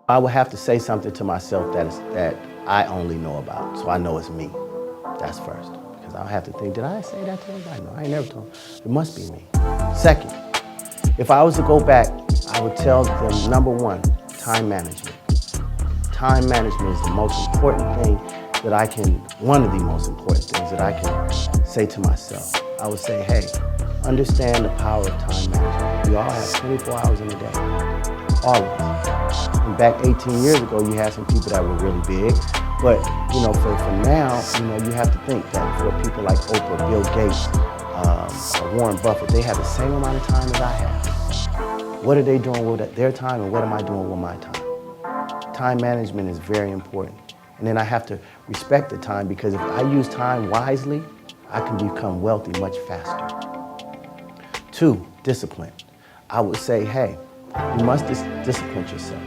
I would have to say something to myself that I only know about, so I know it's me. That's first. Because I'll have to think, did I say that to anybody? No, I ain't never told them. It must be me. Second, if I was to go back, I would tell them, number one, time management. Time management is the most important thing that I can, one of the most important things that I can say to myself. I would say, hey, understand the power of time management. We all have 24 hours in a day, always. And back 18 years ago, you had some people that were really big, but you know, for now, you know, you have to think that for people like Oprah, Bill Gates, Warren Buffett, they have the same amount of time as I have. What are they doing with their time, and what am I doing with my time? Time management is very important. And then I have to respect the time, because if I use time wisely, I can become wealthy much faster. 2, discipline. I would say, hey, you must discipline yourself.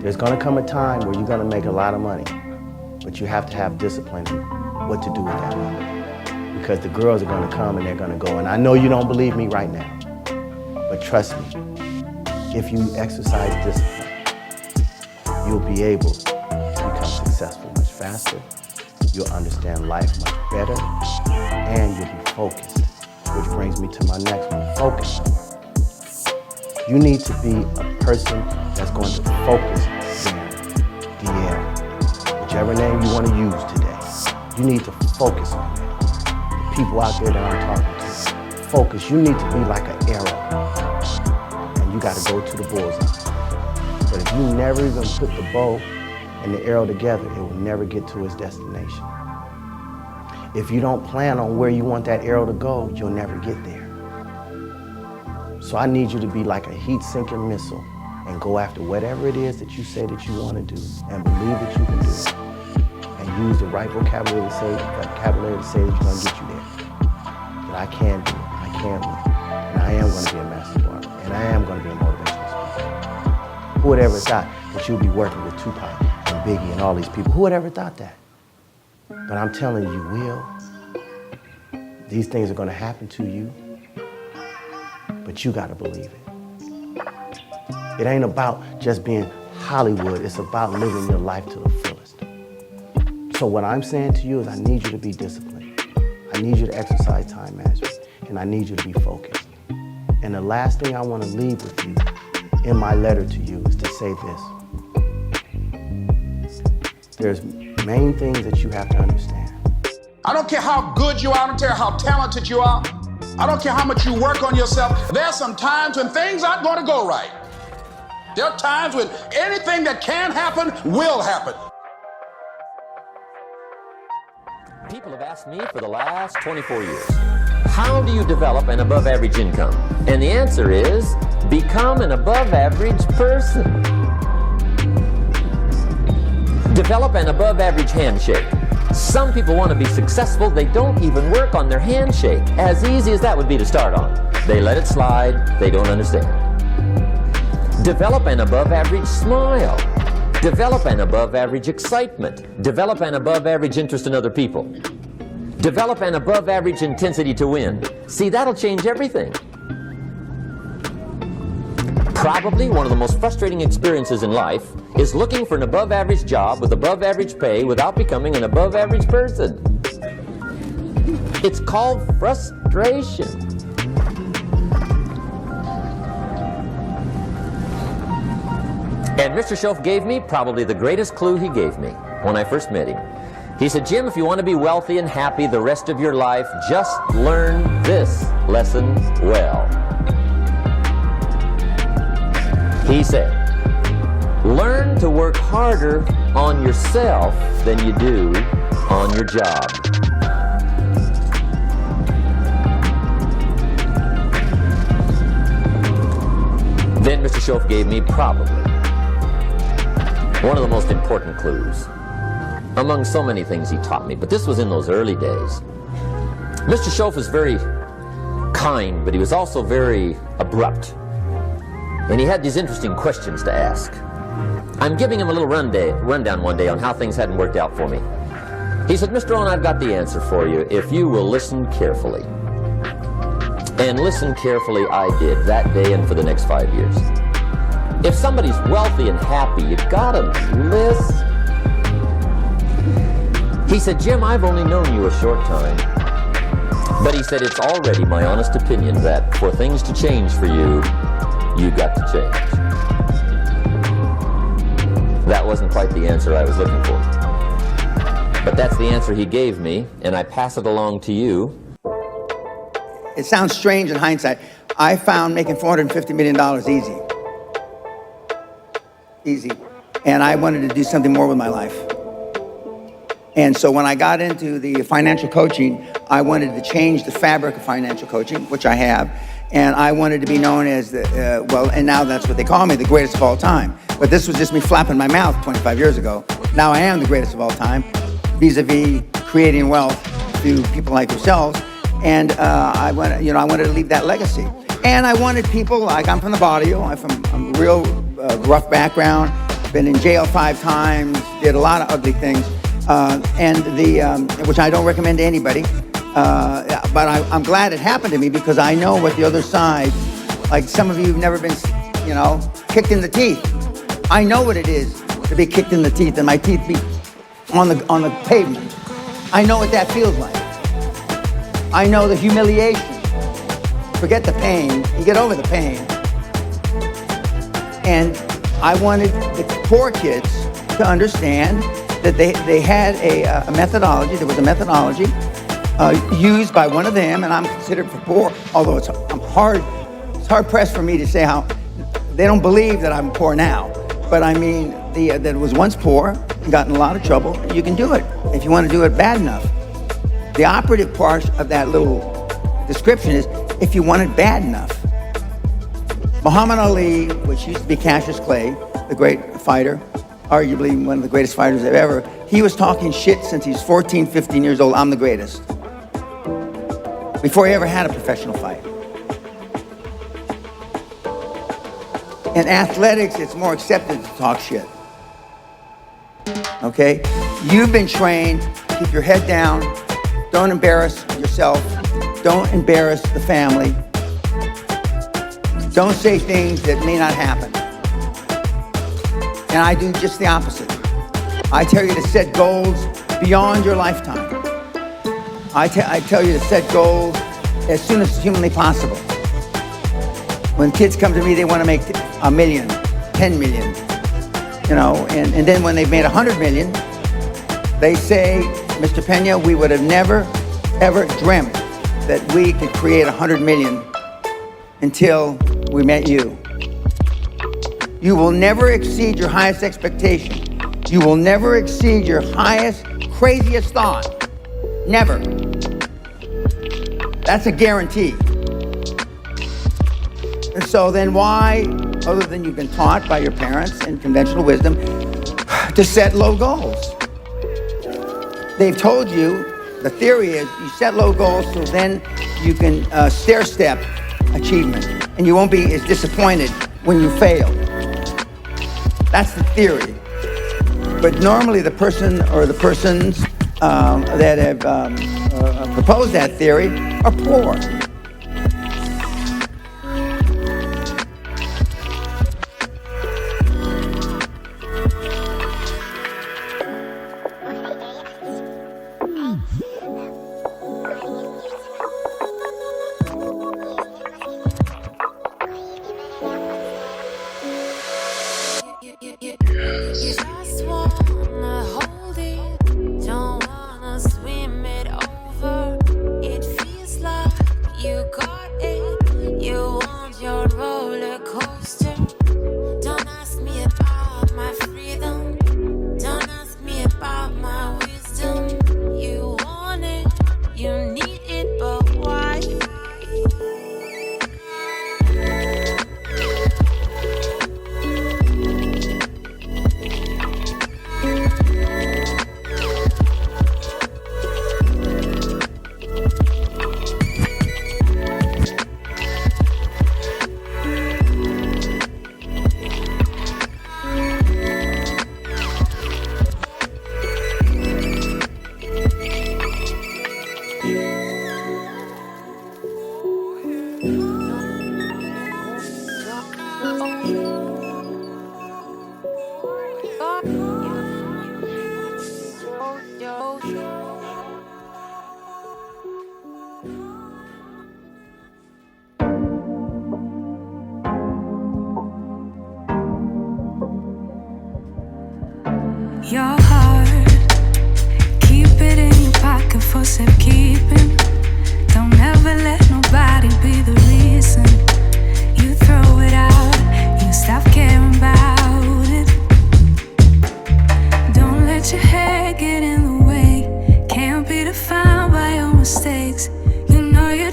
There's gonna come a time where you're gonna make a lot of money, but you have to have discipline in what to do with that money. Because the girls are gonna come and they're gonna go. And I know you don't believe me right now, but trust me, if you exercise discipline, you'll be able to become successful much faster, you'll understand life much better, and you'll be focused. Which brings me to my next one, focus. You need to be a person that's going to focus there, whichever name you want to use today. You need to focus on that. The people out there that I'm talking to, focus. You need to be like an arrow, and you got to go to the bullseye. But if you never even put the bow and the arrow together, it will never get to its destination. If you don't plan on where you want that arrow to go, you'll never get there. So I need you to be like a heat-sinking missile and go after whatever it is that you say that you want to do, and believe that you can do it. And use the right vocabulary to say that you're going to get you there. That I can do it, I can win, and I am going to be a master barber, and I am going to be a motivational speaker. Who would ever thought that you'd be working with Tupac and Biggie and all these people? Who would ever thought that? But I'm telling you, will. These things are going to happen to you, but you got to believe it. It ain't about just being Hollywood. It's about living your life to the fullest. So what I'm saying to you is I need you to be disciplined. I need you to exercise time management, and I need you to be focused. And the last thing I want to leave with you in my letter to you is to say this. There's main things that you have to understand. I don't care how good you are, I don't care how talented you are, I don't care how much you work on yourself. There are some times when things aren't going to go right. There are times when anything that can happen will happen. People have asked me for the last 24 years, how do you develop an above average income? And the answer is, become an above average person. Develop an above average handshake. Some people want to be successful, they don't even work on their handshake. As easy as that would be to start on. They let it slide, they don't understand. Develop an above average smile. Develop an above average excitement. Develop an above average interest in other people. Develop an above average intensity to win. See, that'll change everything. Probably one of the most frustrating experiences in life is looking for an above average job with above average pay without becoming an above average person. It's called frustration. And Mr. Schoaf gave me probably the greatest clue he gave me when I first met him. He said, Jim, if you want to be wealthy and happy the rest of your life, just learn this lesson well. He said, learn to work harder on yourself than you do on your job. Then Mr. Schoaf gave me probably one of the most important clues among so many things he taught me, but this was in those early days. Mr. Schoaf was very kind, but he was also very abrupt. And he had these interesting questions to ask. I'm giving him a little rundown one day on how things hadn't worked out for me. He said, Mr. Rohn, I've got the answer for you if you will listen carefully. And listen carefully I did that day and for the next 5 years. If somebody's wealthy and happy, you gotta listen. He said, Jim, I've only known you a short time. But he said, it's already my honest opinion that for things to change for you, you got to change. That wasn't quite the answer I was looking for. But that's the answer he gave me, and I pass it along to you. It sounds strange in hindsight. I found making $450 million easy. Easy. And I wanted to do something more with my life. And so when I got into the financial coaching, I wanted to change the fabric of financial coaching, which I have. And I wanted to be known as the, well, and now that's what they call me, the greatest of all time. But this was just me flapping my mouth 25 years ago. Now I am the greatest of all time, vis-a-vis creating wealth through people like yourselves. And I wanted to leave that legacy. And I wanted people, like I'm from the barrio, I'm a real rough background, been in jail 5 times, did a lot of ugly things, which I don't recommend to anybody. But I'm glad it happened to me because I know what the other side, like some of you have never been, kicked in the teeth. I know what it is to be kicked in the teeth and my teeth be on the pavement. I know what that feels like. I know the humiliation. Forget the pain, you get over the pain. And I wanted the poor kids to understand that they had a methodology, there was a methodology used by one of them, and I'm considered for poor, although it's hard pressed for me to say how, they don't believe that I'm poor now, but I mean, that it was once poor, and got in a lot of trouble, you can do it, if you want to do it bad enough. The operative part of that little description is, if you want it bad enough. Muhammad Ali, which used to be Cassius Clay, the great fighter, arguably one of the greatest fighters ever, he was talking shit since he's 14, 15 years old, I'm the greatest. Before he ever had a professional fight. In athletics, it's more accepted to talk shit. Okay? You've been trained, keep your head down, don't embarrass yourself, don't embarrass the family, don't say things that may not happen. And I do just the opposite. I tell you to set goals beyond your lifetime. I tell you to set goals as soon as humanly possible. When kids come to me, they want to make 1 million, 10 million, and then when they've made 100 million, they say, Mr. Pena, we would have never, ever dreamt that we could create 100 million until we met you. You will never exceed your highest expectation. You will never exceed your highest, craziest thought. Never. That's a guarantee. And so then why, other than you've been taught by your parents in conventional wisdom, to set low goals? They've told you, the theory is you set low goals so then you can stair-step achievement and you won't be as disappointed when you fail. That's the theory. But normally the person or the persons that have proposed that theory are poor. You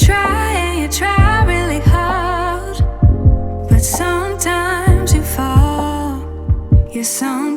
try really hard, but sometimes you fall. Yeah, sometimes